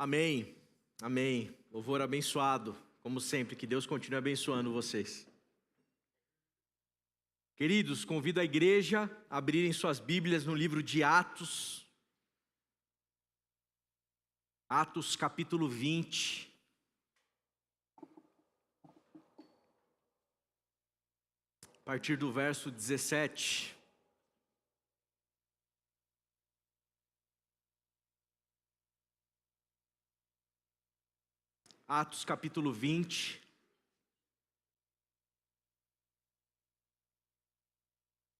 Amém, amém. Louvor abençoado, como sempre, que Deus continue abençoando vocês. Queridos, convido a igreja a abrirem suas Bíblias no livro de Atos. Atos capítulo 20. A partir do verso 17. Atos capítulo 20,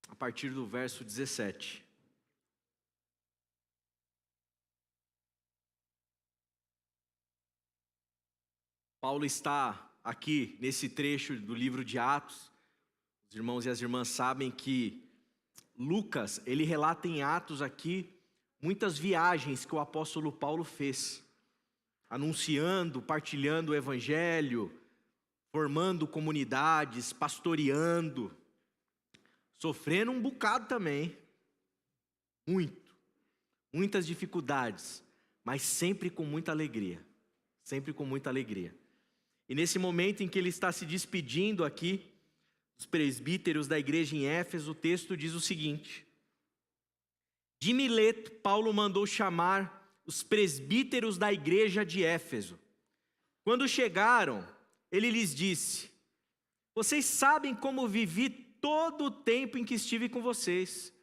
a partir do verso 17. Paulo está aqui nesse trecho do livro de Atos. Os irmãos e as irmãs sabem que Lucas, ele relata em Atos aqui muitas viagens que o apóstolo Paulo fez, anunciando, partilhando o evangelho, formando comunidades, pastoreando, sofrendo um bocado também, muitas dificuldades, mas sempre com muita alegria, sempre com muita alegria. E nesse momento em que ele está se despedindo aqui, os presbíteros da igreja em Éfeso, o texto diz o seguinte: de Mileto, Paulo mandou chamar os presbíteros da igreja de Éfeso. Quando chegaram, ele lhes disse: vocês sabem como vivi todo o tempo em que estive com vocês,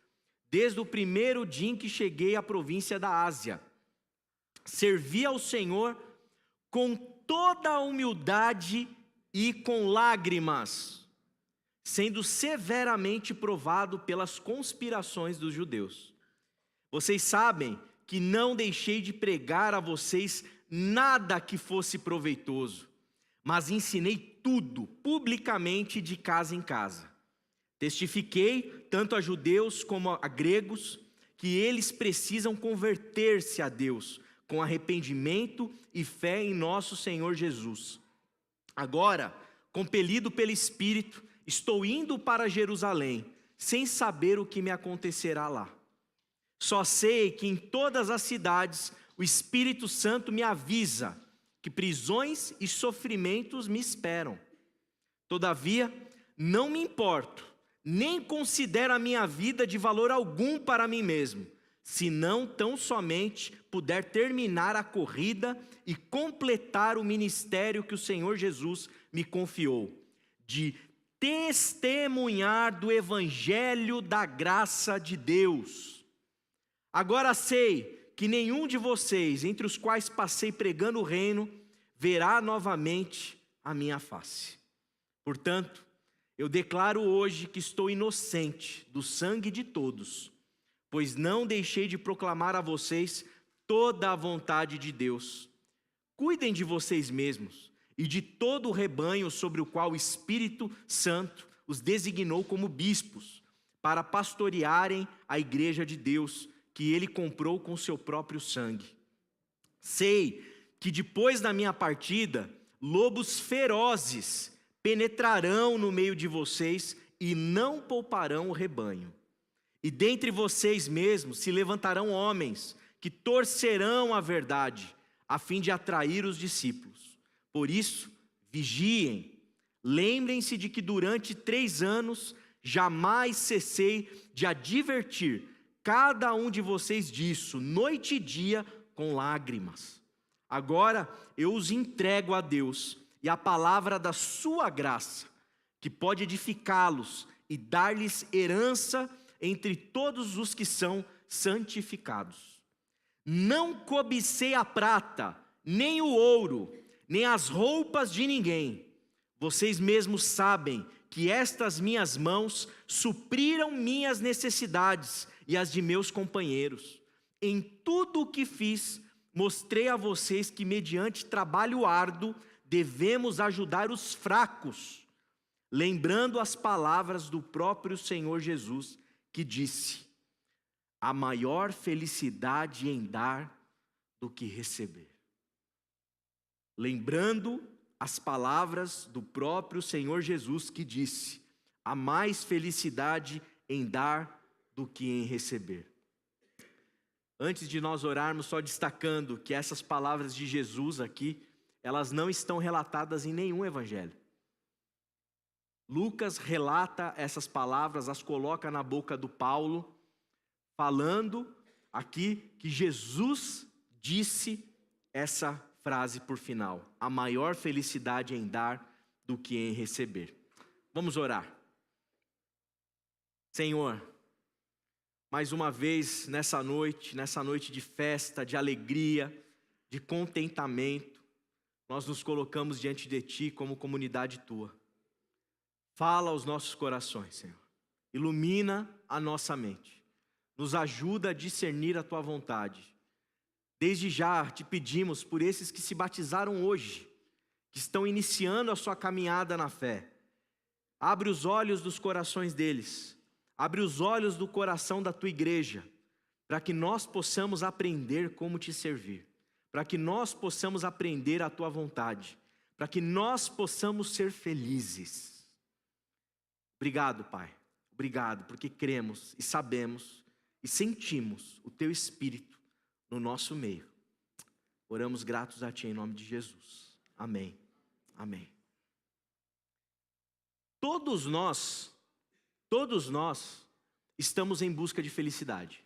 desde o primeiro dia em que cheguei à província da Ásia. Servi ao Senhor com toda a humildade e com lágrimas, sendo severamente provado pelas conspirações dos judeus. Vocês sabem que não deixei de pregar a vocês nada que fosse proveitoso, mas ensinei tudo publicamente de casa em casa. Testifiquei tanto a judeus como a gregos que eles precisam converter-se a Deus com arrependimento e fé em nosso Senhor Jesus. Agora, compelido pelo Espírito, estou indo para Jerusalém, sem saber o que me acontecerá lá. Só sei que em todas as cidades o Espírito Santo me avisa que prisões e sofrimentos me esperam. Todavia, não me importo, nem considero a minha vida de valor algum para mim mesmo, se não tão somente puder terminar a corrida e completar o ministério que o Senhor Jesus me confiou, de testemunhar do evangelho da graça de Deus. Agora sei que nenhum de vocês, entre os quais passei pregando o reino, verá novamente a minha face. Portanto, eu declaro hoje que estou inocente do sangue de todos, pois não deixei de proclamar a vocês toda a vontade de Deus. Cuidem de vocês mesmos e de todo o rebanho sobre o qual o Espírito Santo os designou como bispos, para pastorearem a igreja de Deus, que ele comprou com seu próprio sangue. Sei que depois da minha partida, lobos ferozes penetrarão no meio de vocês e não pouparão o rebanho. E dentre vocês mesmos se levantarão homens que torcerão a verdade, a fim de atrair os discípulos. Por isso, vigiem. Lembrem-se de que durante 3 anos jamais cessei de advertir cada um de vocês disso, noite e dia, com lágrimas. Agora eu os entrego a Deus e à palavra da sua graça, que pode edificá-los e dar-lhes herança entre todos os que são santificados. Não cobicei a prata, nem o ouro, nem as roupas de ninguém. Vocês mesmos sabem que estas minhas mãos supriram minhas necessidades e as de meus companheiros. Em tudo o que fiz, mostrei a vocês que mediante trabalho árduo devemos ajudar os fracos, lembrando as palavras do próprio Senhor Jesus, que disse: há maior felicidade em dar do que receber. Lembrando as palavras do próprio Senhor Jesus, que disse: há mais felicidade em dar do que em receber. Antes de nós orarmos, só destacando que essas palavras de Jesus aqui, elas não estão relatadas em nenhum evangelho. Lucas relata essas palavras, as coloca na boca do Paulo, falando aqui que Jesus disse essa frase por final: a maior felicidade em dar do que em receber. Vamos orar. Senhor, mais uma vez nessa noite de festa, de alegria, de contentamento, nós nos colocamos diante de Ti como comunidade Tua. Fala aos nossos corações, Senhor. Ilumina a nossa mente. Nos ajuda a discernir a Tua vontade. Desde já te pedimos por esses que se batizaram hoje, que estão iniciando a sua caminhada na fé. Abre os olhos dos corações deles. Abre os olhos do coração da Tua igreja, para que nós possamos aprender como Te servir. Para que nós possamos aprender a Tua vontade. Para que nós possamos ser felizes. Obrigado, Pai. Obrigado, porque cremos e sabemos e sentimos o Teu Espírito no nosso meio. Oramos gratos a Ti em nome de Jesus. Amém. Amém. Todos nós estamos em busca de felicidade.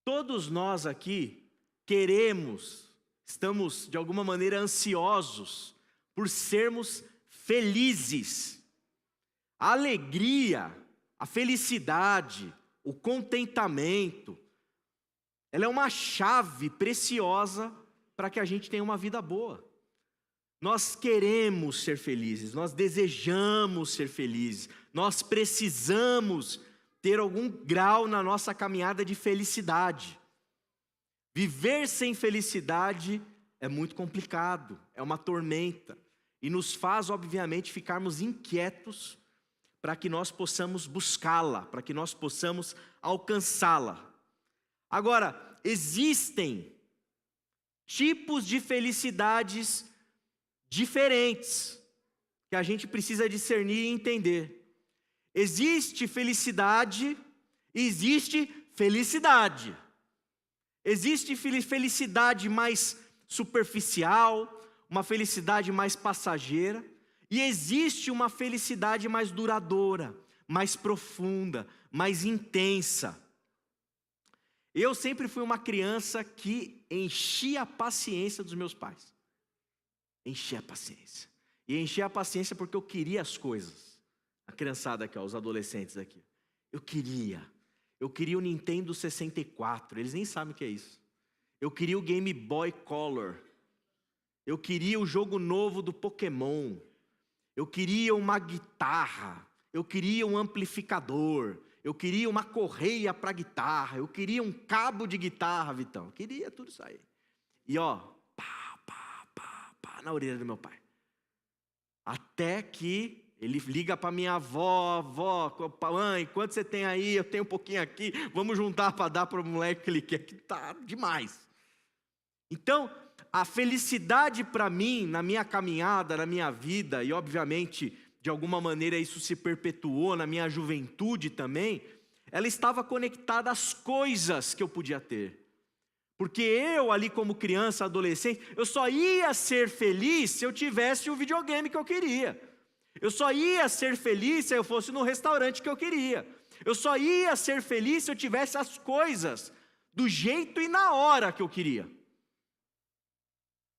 Todos nós aqui estamos de alguma maneira ansiosos por sermos felizes. A alegria, a felicidade, o contentamento, ela é uma chave preciosa para que a gente tenha uma vida boa. Nós queremos ser felizes, nós desejamos ser felizes, nós precisamos ter algum grau na nossa caminhada de felicidade. Viver sem felicidade é muito complicado, é uma tormenta, e nos faz, obviamente, ficarmos inquietos para que nós possamos buscá-la, para que nós possamos alcançá-la. Agora, existem tipos de felicidades diferentes que a gente precisa discernir e entender. Existe felicidade e existe felicidade. Existe felicidade mais superficial, uma felicidade mais passageira, e existe uma felicidade mais duradoura, mais profunda, mais intensa. Eu sempre fui uma criança que enchia a paciência dos meus pais. Enchia a paciência. E enchia a paciência porque eu queria as coisas. A criançada aqui, ó, os adolescentes aqui. Eu queria o Nintendo 64, eles nem sabem o que é isso. Eu queria o Game Boy Color. Eu queria o jogo novo do Pokémon. Eu queria uma guitarra. Eu queria um amplificador. Eu queria uma correia para guitarra. Eu queria um cabo de guitarra, Vitão. Eu queria tudo isso aí. E ó, na orelha do meu pai. Até que ele liga para minha avó, mãe, quanto você tem aí? Eu tenho um pouquinho aqui, vamos juntar para dar para o moleque que ele quer, que tá demais. Então, a felicidade para mim, na minha caminhada, na minha vida, e obviamente, de alguma maneira isso se perpetuou na minha juventude também, ela estava conectada às coisas que eu podia ter. Porque eu ali como criança, adolescente, eu só ia ser feliz se eu tivesse o videogame que eu queria. Eu só ia ser feliz se eu fosse no restaurante que eu queria. Eu só ia ser feliz se eu tivesse as coisas do jeito e na hora que eu queria.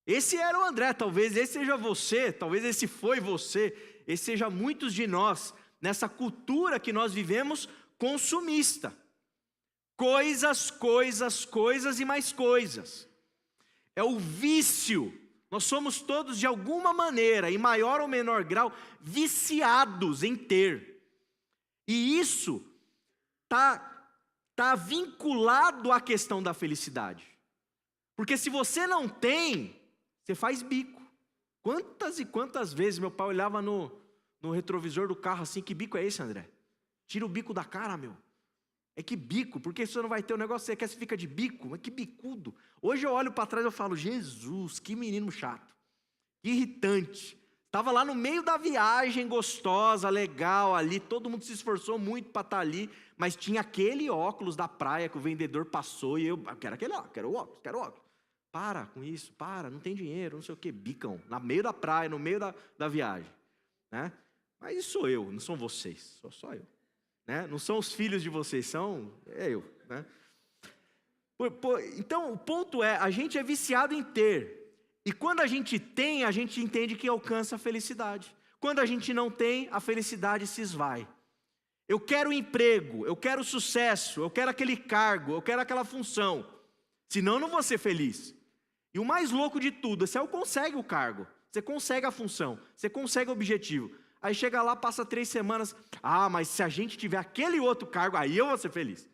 Esse era o André, talvez esse seja você, talvez esse foi você, esse seja muitos de nós, nessa cultura que nós vivemos consumista. Coisas e mais coisas. É o vício. Nós somos todos, de alguma maneira, em maior ou menor grau, viciados em ter. E isso tá vinculado à questão da felicidade. Porque se você não tem, você faz bico. Quantas e quantas vezes meu pai olhava no retrovisor do carro assim, que bico é esse, André? Tira o bico da cara, meu. É que bico, porque você não vai ter o negócio que você quer, você fica de bico, mas que bicudo. Hoje eu olho para trás e eu falo, Jesus, que menino chato, que irritante. Estava lá no meio da viagem gostosa, legal ali, todo mundo se esforçou muito para estar ali, mas tinha aquele óculos da praia que o vendedor passou e eu quero aquele óculos, quero o óculos, quero o óculos. Para com isso, não tem dinheiro, não sei o que, bicão, no meio da praia, no meio da viagem, né? Mas isso sou eu, não são vocês, sou só eu, né? Não são os filhos de vocês, é eu, né? Então o ponto é, a gente é viciado em ter. E quando a gente tem, a gente entende que alcança a felicidade. Quando a gente não tem, a felicidade se esvai. Eu quero emprego, eu quero sucesso, eu quero aquele cargo, eu quero aquela função. Senão eu não vou ser feliz. E o mais louco de tudo, você consegue o cargo, você consegue a função, você consegue o objetivo. Aí chega lá, passa 3 semanas, mas se a gente tiver aquele outro cargo, aí eu vou ser feliz.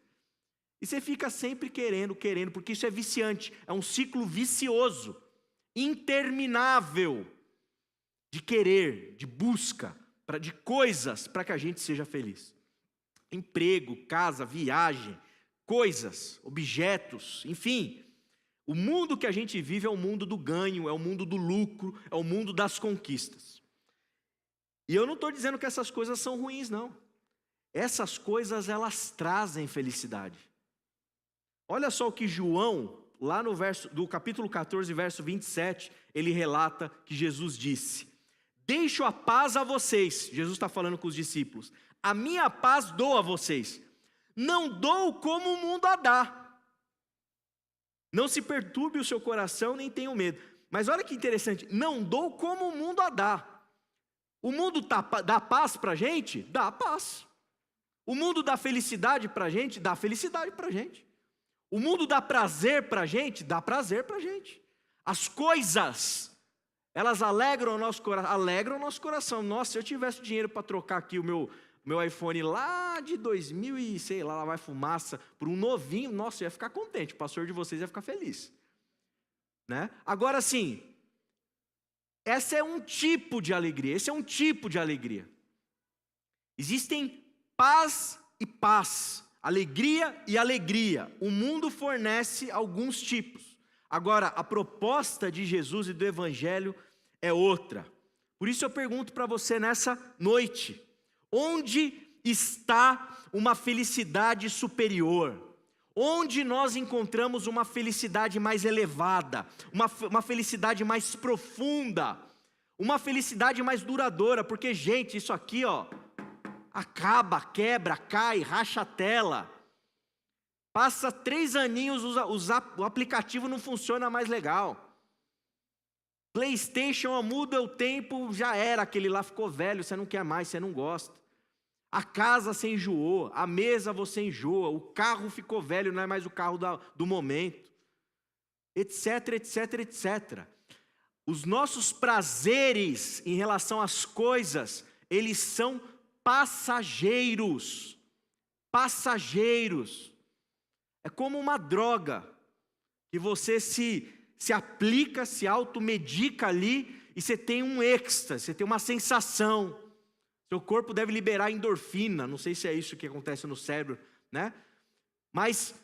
E você fica sempre querendo, porque isso é viciante, é um ciclo vicioso, interminável, de querer, de busca, de coisas para que a gente seja feliz. Emprego, casa, viagem, coisas, objetos, enfim. O mundo que a gente vive é o mundo do ganho, é o mundo do lucro, é o mundo das conquistas. E eu não estou dizendo que essas coisas são ruins, não. Essas coisas, elas trazem felicidade. Olha só o que João, lá no capítulo 14, verso 27, ele relata que Jesus disse: deixo a paz a vocês. Jesus está falando com os discípulos. A minha paz dou a vocês. Não dou como o mundo a dá. Não se perturbe o seu coração, nem tenham medo. Mas olha que interessante, não dou como o mundo a dá. O mundo dá paz para a gente? Dá paz. O mundo dá felicidade para a gente? Dá felicidade para a gente. O mundo dá prazer para a gente? Dá prazer para a gente. As coisas, elas alegram o nosso coração. Nossa, se eu tivesse dinheiro para trocar aqui o meu iPhone lá de 2000 e sei lá vai fumaça, por um novinho, nossa, eu ia ficar contente, o pastor de vocês ia ficar feliz, né? Agora sim, esse é um tipo de alegria, existem paz e paz, alegria e alegria, o mundo fornece alguns tipos, agora a proposta de Jesus e do Evangelho é outra. Por isso eu pergunto para você nessa noite, onde está uma felicidade superior? Onde nós encontramos uma felicidade mais elevada, uma felicidade mais profunda, uma felicidade mais duradoura? Porque, gente, isso aqui, acaba, quebra, cai, racha a tela. Passa 3 aninhos, o aplicativo não funciona mais legal. PlayStation muda o tempo, já era, aquele lá ficou velho, você não quer mais, você não gosta. A casa você enjoou, a mesa você enjoa, o carro ficou velho, não é mais o carro do momento, etc, etc, etc. Os nossos prazeres em relação às coisas, eles são passageiros. Passageiros. É como uma droga, que você se aplica, se automedica ali, e você tem um êxtase, você tem uma sensação. Seu corpo deve liberar endorfina, não sei se é isso que acontece no cérebro, né? Mas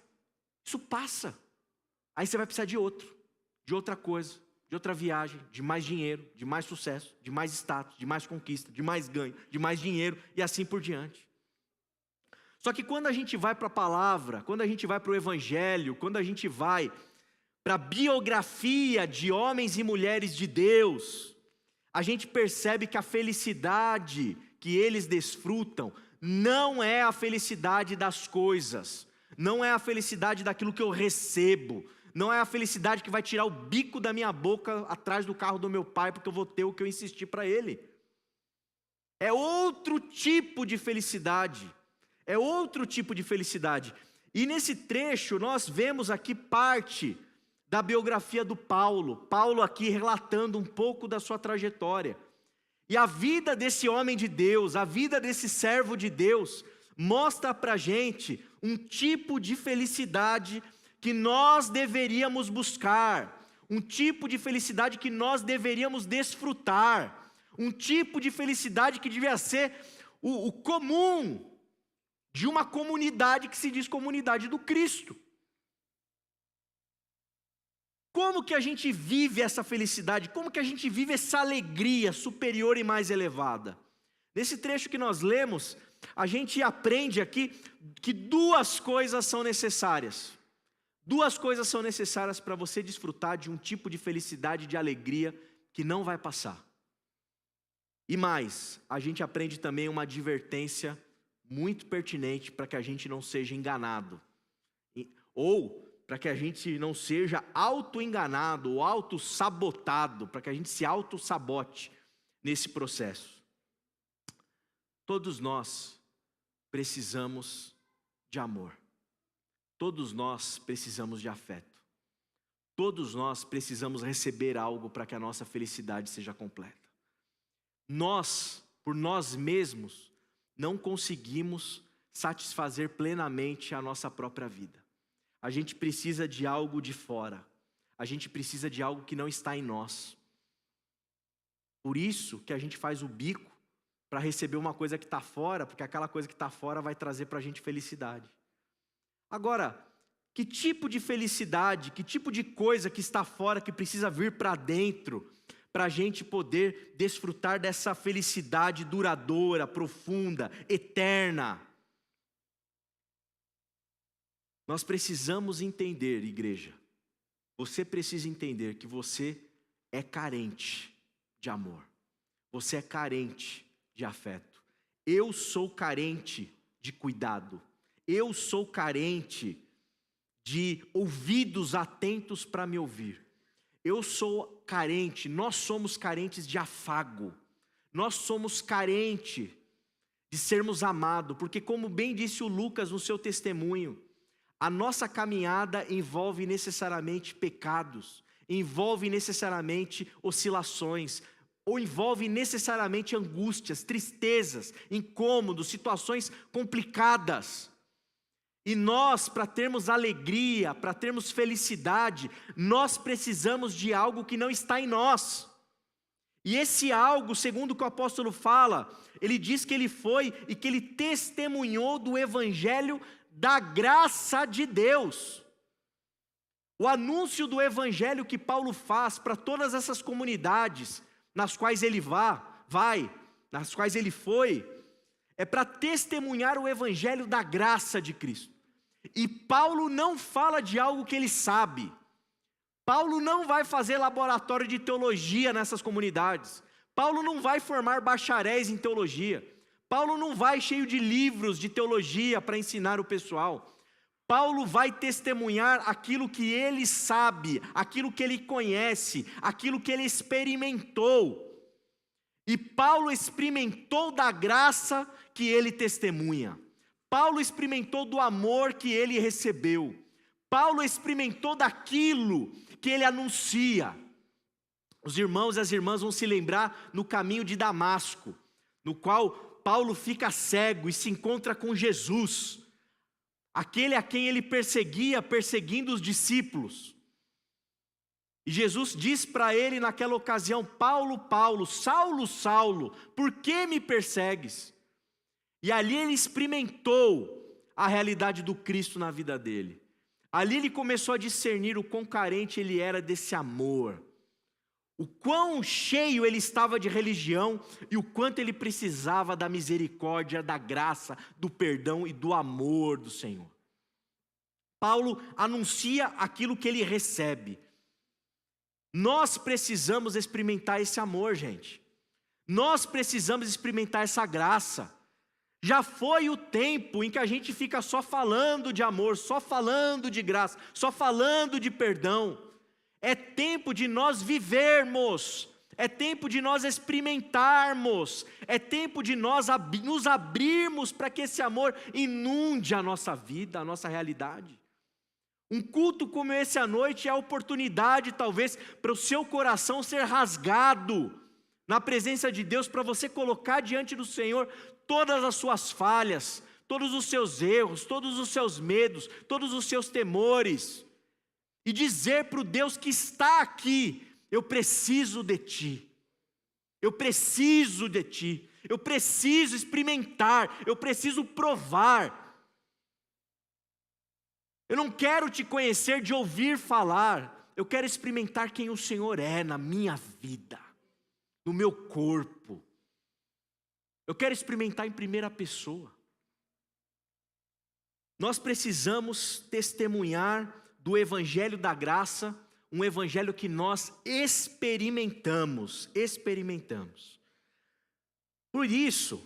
isso passa. Aí você vai precisar de outra coisa, de outra viagem, de mais dinheiro, de mais sucesso, de mais status, de mais conquista, de mais ganho, de mais dinheiro e assim por diante. Só que quando a gente vai para a palavra, quando a gente vai para o Evangelho, quando a gente vai para a biografia de homens e mulheres de Deus, a gente percebe que a felicidade que eles desfrutam não é a felicidade das coisas, não é a felicidade daquilo que eu recebo, não é a felicidade que vai tirar o bico da minha boca atrás do carro do meu pai, porque eu vou ter o que eu insisti para ele. É outro tipo de felicidade, E nesse trecho nós vemos aqui parte da biografia do Paulo aqui relatando um pouco da sua trajetória. E a vida desse homem de Deus, a vida desse servo de Deus, mostra para a gente um tipo de felicidade que nós deveríamos buscar, um tipo de felicidade que nós deveríamos desfrutar, um tipo de felicidade que devia ser o comum de uma comunidade que se diz comunidade do Cristo. Como que a gente vive essa felicidade? Como que a gente vive essa alegria superior e mais elevada? Nesse trecho que nós lemos, a gente aprende aqui que duas coisas são necessárias. Duas coisas são necessárias para você desfrutar de um tipo de felicidade, de alegria que não vai passar. E mais, a gente aprende também uma advertência muito pertinente para que a gente não seja enganado. Ou para que a gente não seja auto-enganado ou auto-sabotado, para que a gente se auto-sabote nesse processo. Todos nós precisamos de amor. Todos nós precisamos de afeto. Todos nós precisamos receber algo para que a nossa felicidade seja completa. Nós, por nós mesmos, não conseguimos satisfazer plenamente a nossa própria vida. A gente precisa de algo de fora. A gente precisa de algo que não está em nós. Por isso que a gente faz o bico para receber uma coisa que está fora, porque aquela coisa que está fora vai trazer para a gente felicidade. Agora, que tipo de felicidade, que tipo de coisa que está fora que precisa vir para dentro, para a gente poder desfrutar dessa felicidade duradoura, profunda, eterna? Nós precisamos entender, igreja, você precisa entender que você é carente de amor, você é carente de afeto. Eu sou carente de cuidado, eu sou carente de ouvidos atentos para me ouvir. Eu sou carente, nós somos carentes de afago, nós somos carentes de sermos amados, porque como bem disse o Lucas no seu testemunho, a nossa caminhada envolve necessariamente pecados, envolve necessariamente oscilações, ou envolve necessariamente angústias, tristezas, incômodos, situações complicadas. E nós, para termos alegria, para termos felicidade, nós precisamos de algo que não está em nós. E esse algo, segundo o que o apóstolo fala, ele diz que ele foi e que ele testemunhou do evangelho da graça de Deus. O anúncio do evangelho que Paulo faz para todas essas comunidades nas quais ele nas quais ele foi, é para testemunhar o evangelho da graça de Cristo. E Paulo não fala de algo que ele sabe. Paulo não vai fazer laboratório de teologia nessas comunidades. Paulo não vai formar bacharéis em teologia. Paulo não vai cheio de livros de teologia para ensinar o pessoal. Paulo vai testemunhar aquilo que ele sabe, aquilo que ele conhece, aquilo que ele experimentou. E Paulo experimentou da graça que ele testemunha. Paulo experimentou do amor que ele recebeu. Paulo experimentou daquilo que ele anuncia. Os irmãos e as irmãs vão se lembrar no caminho de Damasco, no qual Paulo fica cego e se encontra com Jesus, aquele a quem ele perseguia, perseguindo os discípulos. E Jesus diz para ele naquela ocasião: Paulo, Paulo, Saulo, Saulo, por que me persegues? E ali ele experimentou a realidade do Cristo na vida dele. Ali ele começou a discernir o quão carente ele era desse amor, o quão cheio ele estava de religião e o quanto ele precisava da misericórdia, da graça, do perdão e do amor do Senhor. Paulo anuncia aquilo que ele recebe. Nós precisamos experimentar esse amor, gente. Nós precisamos experimentar essa graça. Já foi o tempo em que a gente fica só falando de amor, só falando de graça, só falando de perdão. É tempo de nós vivermos, é tempo de nós experimentarmos, é tempo de nós nos abrirmos para que esse amor inunde a nossa vida, a nossa realidade. Um culto como esse à noite é a oportunidade, talvez, para o seu coração ser rasgado na presença de Deus, para você colocar diante do Senhor todas as suas falhas, todos os seus erros, todos os seus medos, todos os seus temores, e dizer para o Deus que está aqui: eu preciso de Ti, eu preciso de Ti, eu preciso experimentar, eu preciso provar. Eu não quero Te conhecer de ouvir falar, eu quero experimentar quem o Senhor é na minha vida, no meu corpo. Eu quero experimentar em primeira pessoa. Nós precisamos testemunhar do evangelho da graça, um evangelho que nós experimentamos. Por isso,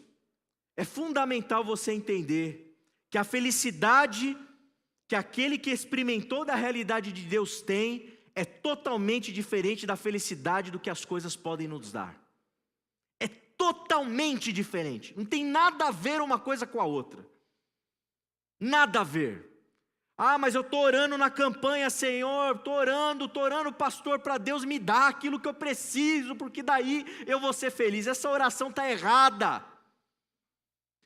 é fundamental você entender que a felicidade que aquele que experimentou da realidade de Deus tem é totalmente diferente da felicidade do que as coisas podem nos dar. É totalmente diferente, não tem nada a ver uma coisa com a outra. Nada a ver. Ah, mas eu estou orando na campanha, Senhor, estou orando, pastor, para Deus me dar aquilo que eu preciso, porque daí eu vou ser feliz. Essa oração está errada.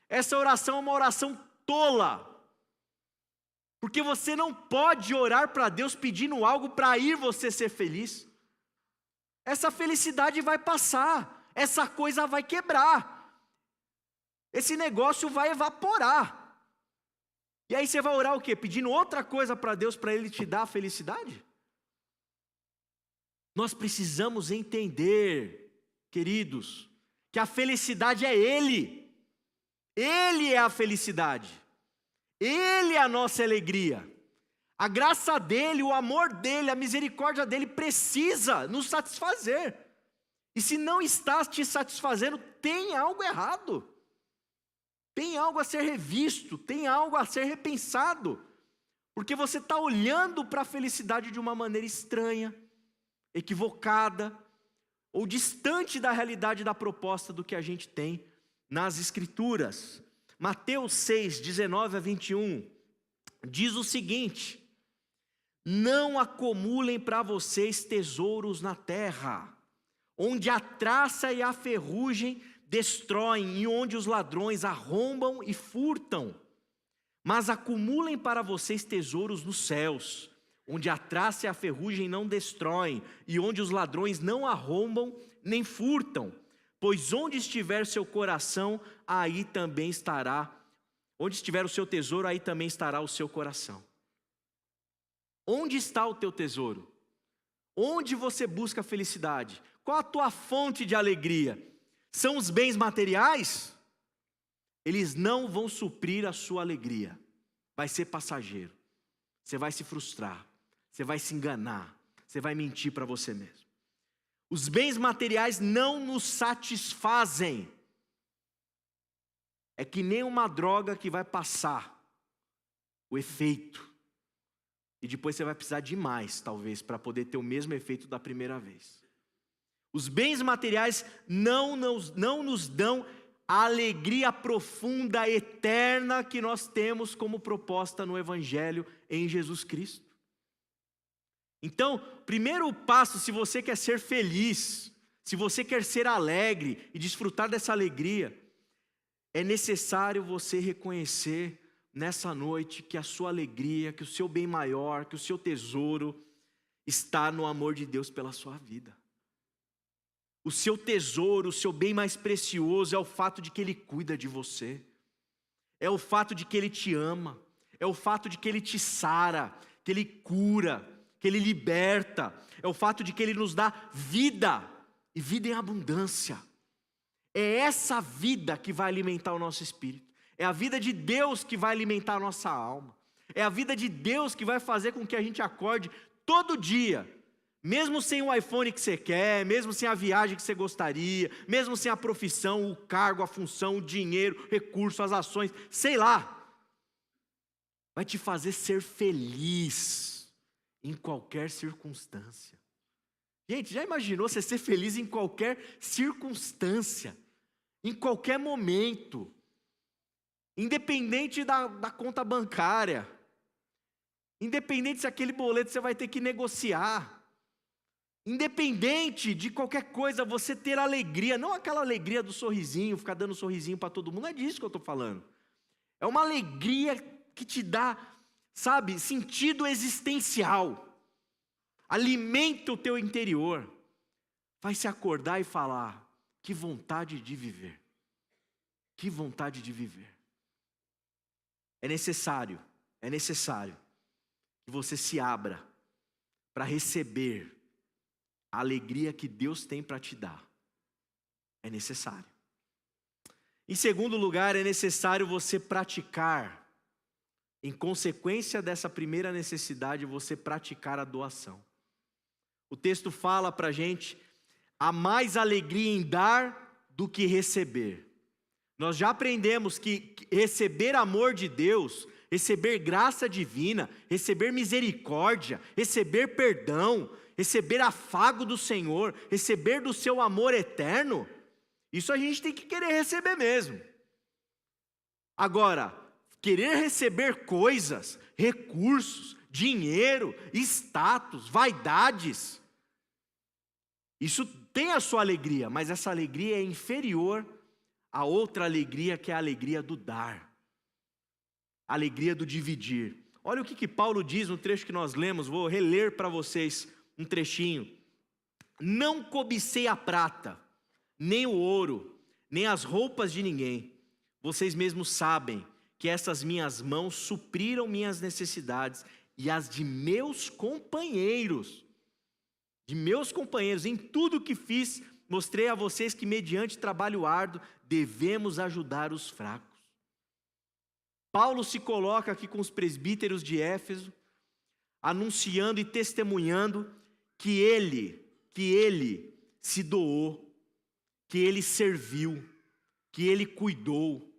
Essa oração é uma oração tola. Porque você não pode orar para Deus pedindo algo para aí você ser feliz. Essa felicidade vai passar, essa coisa vai quebrar, esse negócio vai evaporar. E aí você vai orar o quê? Pedindo outra coisa para Deus, para Ele te dar a felicidade? Nós precisamos entender, queridos, que a felicidade é Ele. Ele é a felicidade. Ele é a nossa alegria. A graça dEle, o amor dEle, a misericórdia dEle precisa nos satisfazer. E se não está te satisfazendo, tem algo errado. Tem algo a ser revisto, tem algo a ser repensado, porque você está olhando para a felicidade de uma maneira estranha, equivocada, ou distante da realidade da proposta do que a gente tem nas Escrituras. Mateus 6, 19 a 21, diz o seguinte: não acumulem para vocês tesouros na terra, onde a traça e a ferrugem destroem e onde os ladrões arrombam e furtam. Mas acumulem para vocês tesouros nos céus, onde a traça e a ferrugem não destroem e onde os ladrões não arrombam nem furtam. Pois onde estiver seu coração, aí também estará. Onde estiver o seu tesouro, aí também estará o seu coração. Onde está o teu tesouro? Onde você busca a felicidade? Qual a tua fonte de alegria? São os bens materiais? Eles não vão suprir a sua alegria. Vai ser passageiro. Você vai se frustrar. Você vai se enganar. Você vai mentir para você mesmo. Os bens materiais não nos satisfazem. É que nem uma droga que vai passar o efeito. E depois você vai precisar de mais, talvez, para poder ter o mesmo efeito da primeira vez. Os bens materiais não nos dão a alegria profunda, eterna que nós temos como proposta no Evangelho em Jesus Cristo. Então, primeiro passo, se você quer ser feliz, se você quer ser alegre e desfrutar dessa alegria, é necessário você reconhecer nessa noite que a sua alegria, que o seu bem maior, que o seu tesouro está no amor de Deus pela sua vida. O seu tesouro, o seu bem mais precioso é o fato de que Ele cuida de você. É o fato de que Ele te ama. É o fato de que Ele te sara, que Ele cura, que Ele liberta. É o fato de que Ele nos dá vida, e vida em abundância. É essa vida que vai alimentar o nosso espírito. É a vida de Deus que vai alimentar a nossa alma. É a vida de Deus que vai fazer com que a gente acorde todo dia, mesmo sem o iPhone que você quer, mesmo sem a viagem que você gostaria, mesmo sem a profissão, o cargo, a função, o dinheiro, o recurso, as ações, sei lá. Vai te fazer ser feliz em qualquer circunstância. Gente, já imaginou você ser feliz em qualquer circunstância, em qualquer momento, independente da conta bancária, independente se aquele boleto você vai ter que negociar, independente de qualquer coisa, você ter alegria, não aquela alegria do sorrisinho, ficar dando sorrisinho para todo mundo, não é disso que eu estou falando. É uma alegria que te dá, sabe, sentido existencial, alimenta o teu interior, vai se acordar e falar: que vontade de viver, que vontade de viver. É necessário que você se abra para receber a alegria que Deus tem para te dar, é necessário. Em segundo lugar, é necessário você praticar, em consequência dessa primeira necessidade, você praticar a doação. O texto fala para a gente, há mais alegria em dar do que receber. Nós já aprendemos que receber amor de Deus, receber graça divina, receber misericórdia, receber perdão, receber afago do Senhor, receber do seu amor eterno, isso a gente tem que querer receber mesmo. Agora, querer receber coisas, recursos, dinheiro, status, vaidades, isso tem a sua alegria, mas essa alegria é inferior a outra alegria, que é a alegria do dar, a alegria do dividir. Olha o que Paulo diz no trecho que nós lemos, vou reler para vocês um trechinho. Não cobicei a prata, nem o ouro, nem as roupas de ninguém. Vocês mesmos sabem que essas minhas mãos supriram minhas necessidades e as de meus companheiros. Em tudo que fiz, mostrei a vocês que mediante trabalho árduo, devemos ajudar os fracos. Paulo se coloca aqui com os presbíteros de Éfeso, anunciando e testemunhando que ele se doou, que ele serviu, que ele cuidou.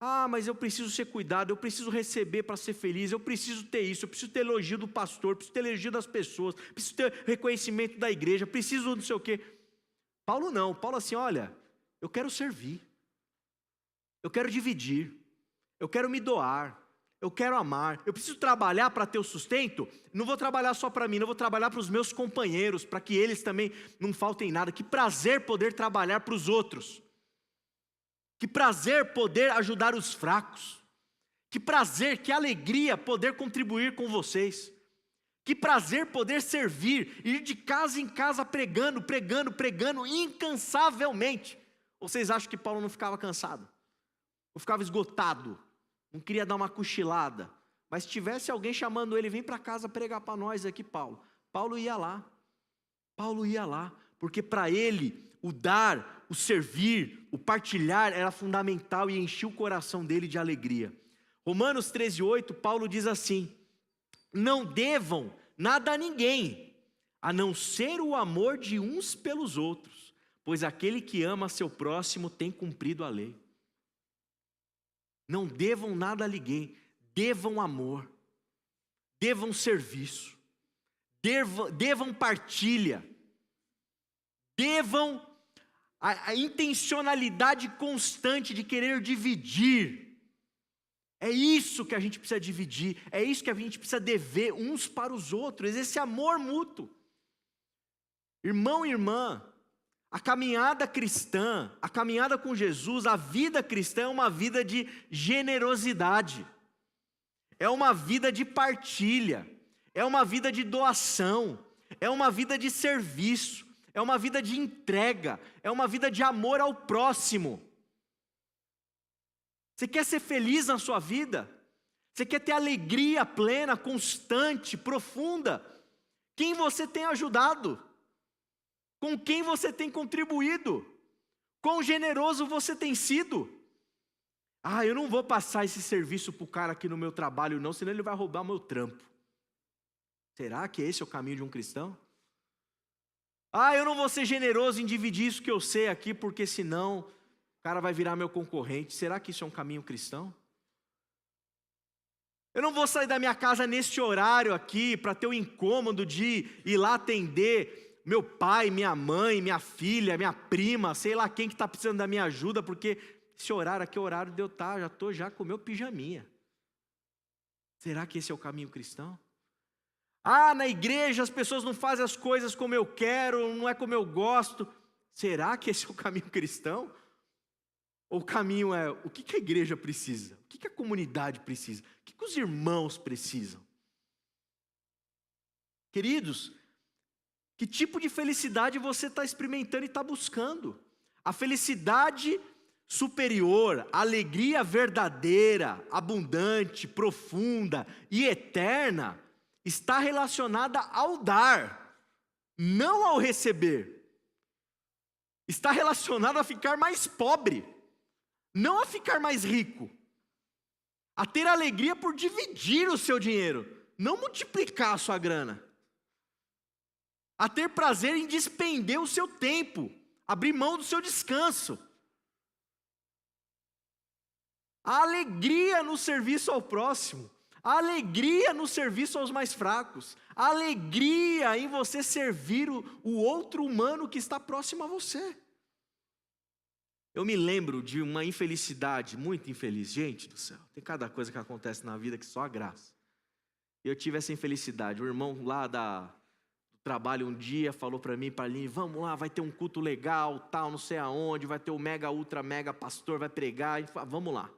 Ah, mas eu preciso ser cuidado, eu preciso receber para ser feliz, eu preciso ter isso, eu preciso ter elogio do pastor, preciso ter elogio das pessoas, preciso ter reconhecimento da igreja, preciso não sei o quê. Paulo não, Paulo assim, olha, eu quero servir, eu quero dividir, eu quero me doar, eu quero amar, eu preciso trabalhar para ter o sustento, não vou trabalhar só para mim, não vou trabalhar para os meus companheiros, para que eles também não faltem nada. Que prazer poder trabalhar para os outros, que prazer poder ajudar os fracos, que prazer, que alegria poder contribuir com vocês, que prazer poder servir, ir de casa em casa pregando incansavelmente. Vocês acham que Paulo não ficava cansado? Não ficava esgotado? Não queria dar uma cochilada? Mas se tivesse alguém chamando ele, vem para casa pregar para nós aqui, Paulo ia lá. Paulo ia lá, porque para ele o dar, o servir, o partilhar era fundamental e enchia o coração dele de alegria. Romanos 13:8, Paulo diz assim: não devam nada a ninguém, a não ser o amor de uns pelos outros, pois aquele que ama seu próximo tem cumprido a lei. Não devam nada a ninguém, devam amor, devam serviço, devam partilha, devam a intencionalidade constante de querer dividir. É isso que a gente precisa dividir, é isso que a gente precisa dever uns para os outros, esse amor mútuo. Irmão e irmã, a caminhada cristã, a caminhada com Jesus, a vida cristã é uma vida de generosidade, é uma vida de partilha, é uma vida de doação, é uma vida de serviço, é uma vida de entrega, é uma vida de amor ao próximo. Você quer ser feliz na sua vida? Você quer ter alegria plena, constante, profunda? Quem você tem ajudado? Com quem você tem contribuído? Quão generoso você tem sido? Ah, eu não vou passar esse serviço para o cara aqui no meu trabalho não, senão ele vai roubar o meu trampo. Será que esse é o caminho de um cristão? Ah, eu não vou ser generoso em dividir isso que eu sei aqui, porque senão o cara vai virar meu concorrente. Será que isso é um caminho cristão? Eu não vou sair da minha casa nesse horário aqui para ter o incômodo de ir lá atender meu pai, minha mãe, minha filha, minha prima, sei lá quem que está precisando da minha ajuda, porque esse horário aqui é o horário de eu estar, já estou já com o meu pijaminha. Será que esse é o caminho cristão? Ah, na igreja as pessoas não fazem as coisas como eu quero, não é como eu gosto. Será que esse é o caminho cristão? Ou o caminho é, o que a igreja precisa? O que a comunidade precisa? O que os irmãos precisam? Queridos, que tipo de felicidade você está experimentando e está buscando? A felicidade superior, a alegria verdadeira, abundante, profunda e eterna, está relacionada ao dar, não ao receber. Está relacionada a ficar mais pobre, não a ficar mais rico. A ter alegria por dividir o seu dinheiro, não multiplicar a sua grana. A ter prazer em despender o seu tempo, abrir mão do seu descanso. A alegria no serviço ao próximo, a alegria no serviço aos mais fracos, a alegria em você servir o outro humano que está próximo a você. Eu me lembro de uma infelicidade, muito infeliz, gente do céu, tem cada coisa que acontece na vida que só a graça. Eu tive essa infelicidade, o irmão lá do trabalho um dia falou para mim, Paulinho, vamos lá, vai ter um culto legal, tal, não sei aonde, vai ter o mega, ultra, mega pastor, vai pregar, e vamos lá.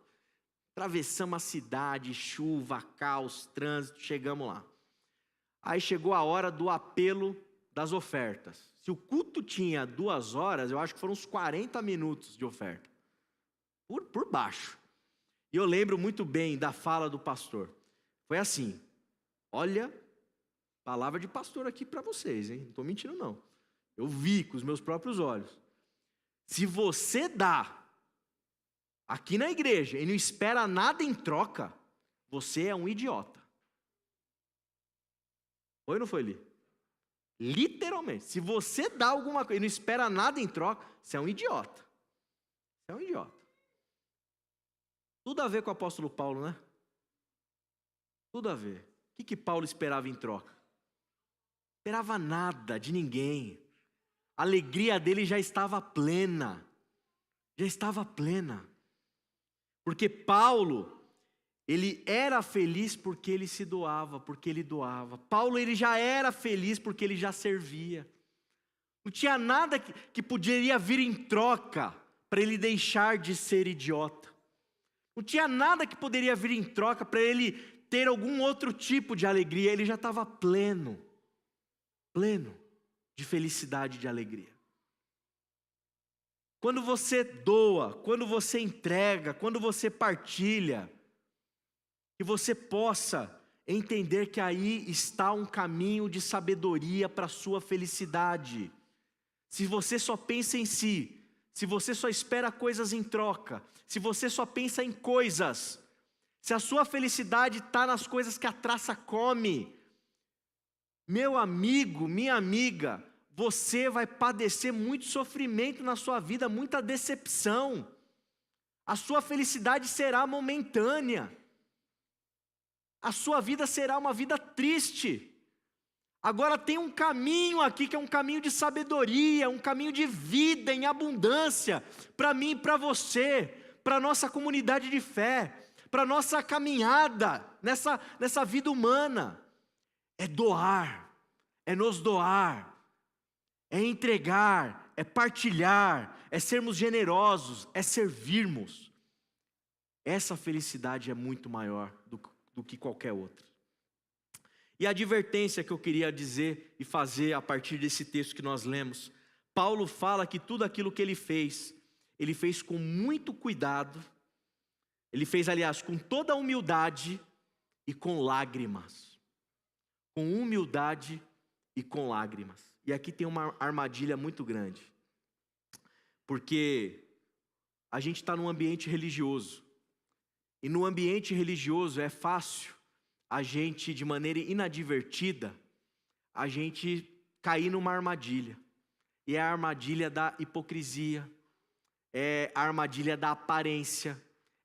Atravessamos a cidade, chuva, caos, trânsito, chegamos lá. Aí chegou a hora do apelo das ofertas. Se o culto tinha 2 horas, eu acho que foram uns 40 minutos de oferta. Por baixo. E eu lembro muito bem da fala do pastor. Foi assim, olha, palavra de pastor aqui para vocês, hein? Não estou mentindo não. Eu vi com os meus próprios olhos. Se você dá aqui na igreja e não espera nada em troca, você é um idiota. Foi ou não foi, Li? Literalmente, se você dá alguma coisa e não espera nada em troca, você é um idiota. Você é um idiota. Tudo a ver com o apóstolo Paulo, né? Tudo a ver. O que Paulo esperava em troca? Esperava nada de ninguém. A alegria dele já estava plena. Já estava plena. Porque Paulo, ele era feliz porque ele se doava, porque ele doava. Paulo, ele já era feliz porque ele já servia. Não tinha nada que poderia vir em troca para ele deixar de ser idiota. Não tinha nada que poderia vir em troca para ele ter algum outro tipo de alegria. Ele já estava pleno de felicidade e de alegria. Quando você doa, quando você entrega, quando você partilha, que você possa entender que aí está um caminho de sabedoria para a sua felicidade. Se você só pensa em si, se você só espera coisas em troca, se você só pensa em coisas, se a sua felicidade está nas coisas que a traça come, meu amigo, minha amiga, você vai padecer muito sofrimento na sua vida, muita decepção. A sua felicidade será momentânea. A sua vida será uma vida triste. Agora tem um caminho aqui que é um caminho de sabedoria, um caminho de vida em abundância, para mim e para você, para a nossa comunidade de fé, para a nossa caminhada nessa vida humana. É doar, é nos doar, é entregar, é partilhar, é sermos generosos, é servirmos. Essa felicidade é muito maior do que qualquer outra. E a advertência que eu queria dizer e fazer a partir desse texto que nós lemos, Paulo fala que tudo aquilo que ele fez com muito cuidado, ele fez, aliás, com toda humildade e com lágrimas. Com humildade e com lágrimas. E aqui tem uma armadilha muito grande, porque a gente está num ambiente religioso, e no ambiente religioso é fácil a gente, de maneira inadvertida, a gente cair numa armadilha, e é a armadilha da hipocrisia, é a armadilha da aparência,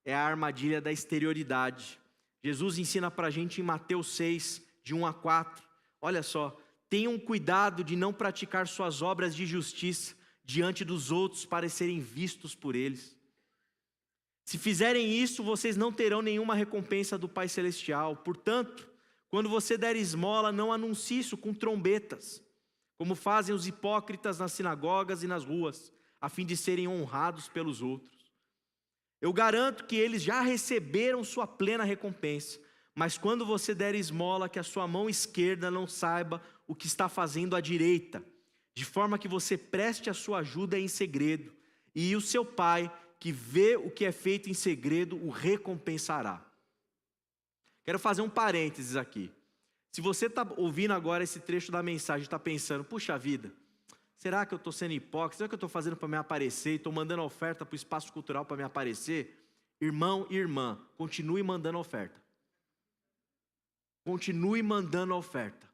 é a armadilha da exterioridade. Jesus ensina para a gente em Mateus 6, de 1 a 4, olha só, tenham cuidado de não praticar suas obras de justiça diante dos outros para serem vistos por eles. Se fizerem isso, vocês não terão nenhuma recompensa do Pai Celestial. Portanto, quando você der esmola, não anuncie isso com trombetas, como fazem os hipócritas nas sinagogas e nas ruas, a fim de serem honrados pelos outros. Eu garanto que eles já receberam sua plena recompensa. Mas quando você der esmola, que a sua mão esquerda não saiba o que está fazendo a direita, de forma que você preste a sua ajuda em segredo, e o seu Pai, que vê o que é feito em segredo, o recompensará. Quero fazer um parênteses aqui. Se você está ouvindo agora esse trecho da mensagem e está pensando, puxa vida, será que eu estou sendo hipócrita? Será que eu estou fazendo para me aparecer? Estou mandando oferta para o espaço cultural para me aparecer? Irmão e irmã, continue mandando oferta. Continue mandando oferta.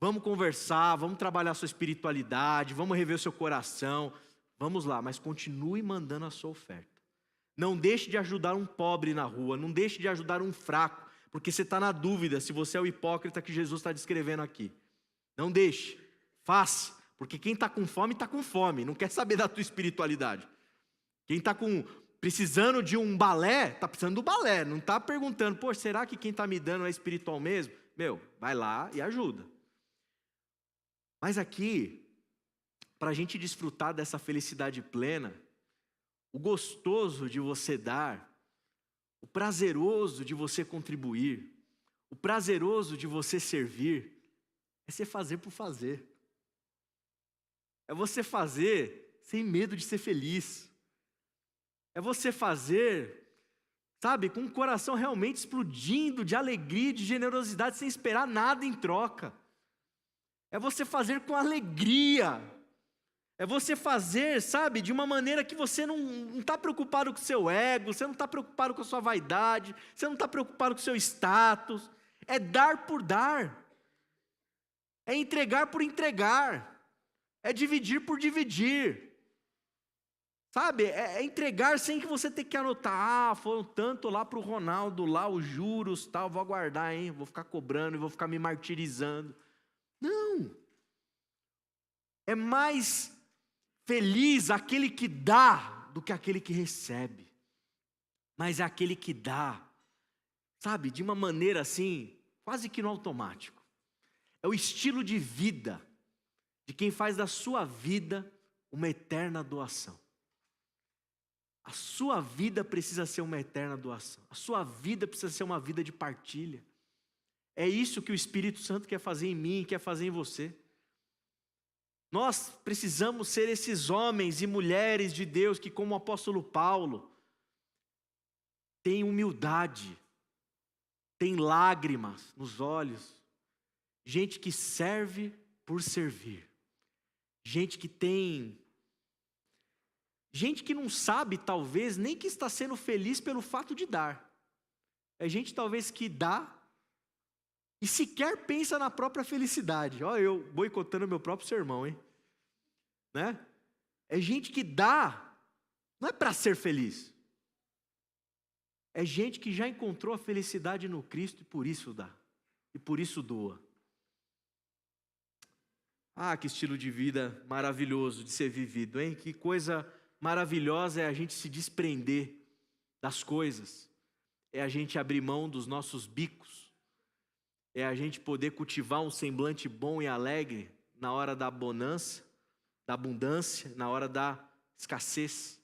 Vamos conversar, vamos trabalhar a sua espiritualidade, vamos rever o seu coração. Vamos lá, mas continue mandando a sua oferta. Não deixe de ajudar um pobre na rua, não deixe de ajudar um fraco, porque você está na dúvida se você é o hipócrita que Jesus está descrevendo aqui. Não deixe, faça, porque quem está com fome, não quer saber da tua espiritualidade. Quem está precisando de um balé, está precisando do balé, não está perguntando, pô, será que quem está me dando é espiritual mesmo? Vai lá e ajuda. Mas aqui, para a gente desfrutar dessa felicidade plena, o gostoso de você dar, o prazeroso de você contribuir, o prazeroso de você servir, é você fazer por fazer. É você fazer sem medo de ser feliz. É você fazer, sabe, com o coração realmente explodindo de alegria, de generosidade, sem esperar nada em troca. É você fazer com alegria. É você fazer, sabe, de uma maneira que você não está preocupado com o seu ego, você não está preocupado com a sua vaidade, você não está preocupado com o seu status. É dar por dar. É entregar por entregar. É dividir por dividir. Sabe, é entregar sem que você tenha que anotar, foram tanto lá para o Ronaldo, lá os juros, tal, vou aguardar, hein, vou ficar cobrando e vou ficar me martirizando. Não. É mais feliz aquele que dá do que aquele que recebe. Mas é aquele que dá, sabe, de uma maneira assim, quase que no automático. É o estilo de vida de quem faz da sua vida uma eterna doação. A sua vida precisa ser uma eterna doação. A sua vida precisa ser uma vida de partilha. É isso que o Espírito Santo quer fazer em mim, quer fazer em você. Nós precisamos ser esses homens e mulheres de Deus que, como o apóstolo Paulo, têm humildade, têm lágrimas nos olhos. Gente que serve por servir. Gente que tem... Gente que não sabe, talvez, nem que está sendo feliz pelo fato de dar. É gente, talvez, que dá e sequer pensa na própria felicidade. Olha, eu boicotando meu próprio sermão, hein? Né? É gente que dá, não é para ser feliz. É gente que já encontrou a felicidade no Cristo e por isso dá. E por isso doa. Ah, que estilo de vida maravilhoso de ser vivido, hein? Que coisa maravilhosa é a gente se desprender das coisas. É a gente abrir mão dos nossos bicos. É a gente poder cultivar um semblante bom e alegre na hora da bonança, da abundância, na hora da escassez.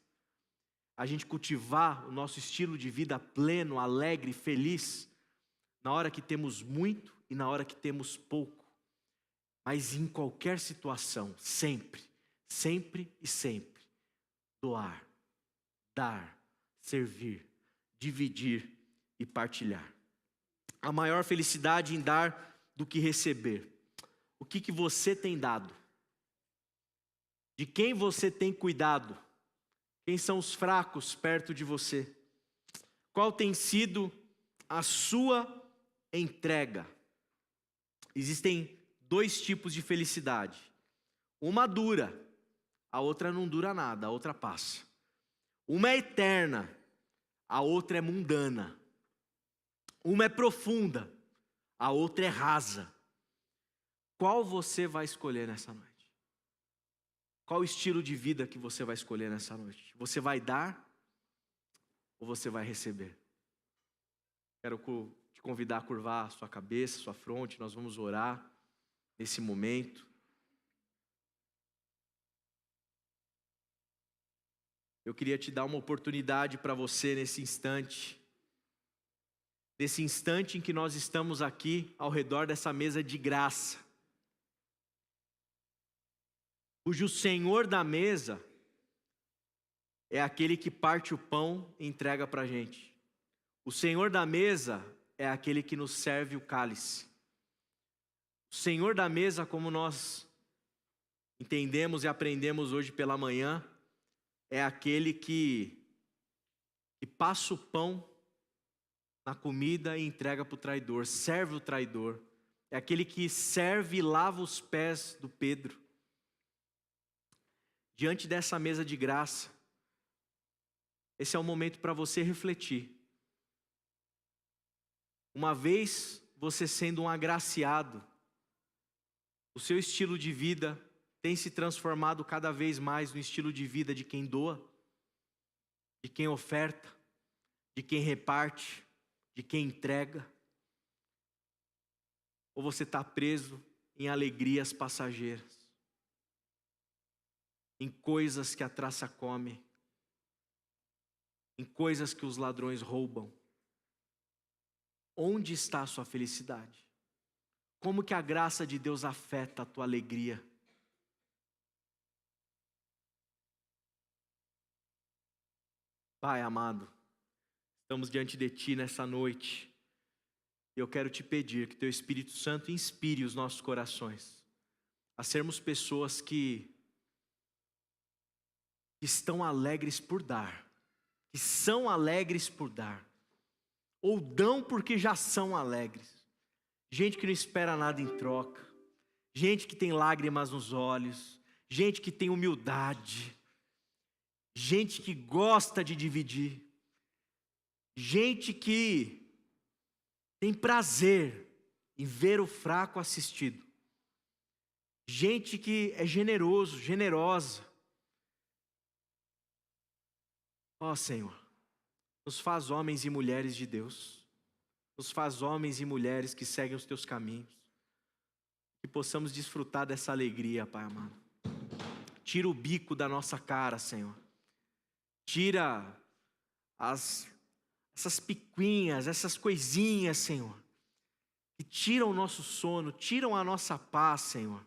A gente cultivar o nosso estilo de vida pleno, alegre, feliz, na hora que temos muito e na hora que temos pouco. Mas em qualquer situação, sempre, sempre e sempre, doar, dar, servir, dividir e partilhar. A maior felicidade em dar do que receber. O que você tem dado? De quem você tem cuidado? Quem são os fracos perto de você? Qual tem sido a sua entrega? Existem dois tipos de felicidade. Uma dura, a outra não dura nada, a outra passa. Uma é eterna, a outra é mundana. Uma é profunda, a outra é rasa. Qual você vai escolher nessa noite? Qual o estilo de vida que você vai escolher nessa noite? Você vai dar ou você vai receber? Quero te convidar a curvar a sua cabeça, sua fronte, nós vamos orar nesse momento. Eu queria te dar uma oportunidade para você nesse instante em que nós estamos aqui ao redor dessa mesa de graça, cujo Senhor da mesa é aquele que parte o pão e entrega para a gente. O Senhor da mesa é aquele que nos serve o cálice. O Senhor da mesa, como nós entendemos e aprendemos hoje pela manhã, é aquele que passa o pão na comida e entrega para o traidor, serve o traidor. É aquele que serve e lava os pés do Pedro. Diante dessa mesa de graça, esse é o momento para você refletir. Uma vez você sendo um agraciado, o seu estilo de vida tem se transformado cada vez mais no estilo de vida de quem doa, de quem oferta, de quem reparte, de quem entrega? Ou você está preso em alegrias passageiras, em coisas que a traça come, em coisas que os ladrões roubam? Onde está a sua felicidade? Como que a graça de Deus afeta a tua alegria? Pai amado, estamos diante de Ti nessa noite, e eu quero Te pedir que Teu Espírito Santo inspire os nossos corações a sermos pessoas que estão alegres por dar, que são alegres por dar, ou dão porque já são alegres. Gente que não espera nada em troca, gente que tem lágrimas nos olhos, gente que tem humildade, gente que gosta de dividir, gente que tem prazer em ver o fraco assistido, gente que é generoso, generosa. Ó Senhor, nos faz homens e mulheres de Deus, nos faz homens e mulheres que seguem os Teus caminhos, que possamos desfrutar dessa alegria, Pai amado. Tira o bico da nossa cara, Senhor. Tira essas picuinhas, essas coisinhas, Senhor, que tiram o nosso sono, tiram a nossa paz, Senhor,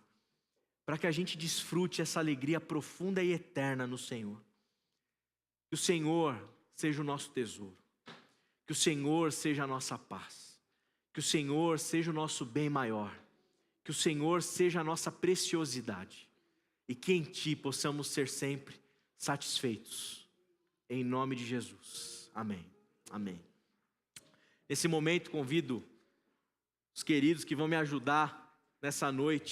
para que a gente desfrute essa alegria profunda e eterna no Senhor. Que o Senhor seja o nosso tesouro, que o Senhor seja a nossa paz, que o Senhor seja o nosso bem maior, que o Senhor seja a nossa preciosidade, e que em Ti possamos ser sempre satisfeitos. Em nome de Jesus. Amém. Amém. Nesse momento convido os queridos que vão me ajudar nessa noite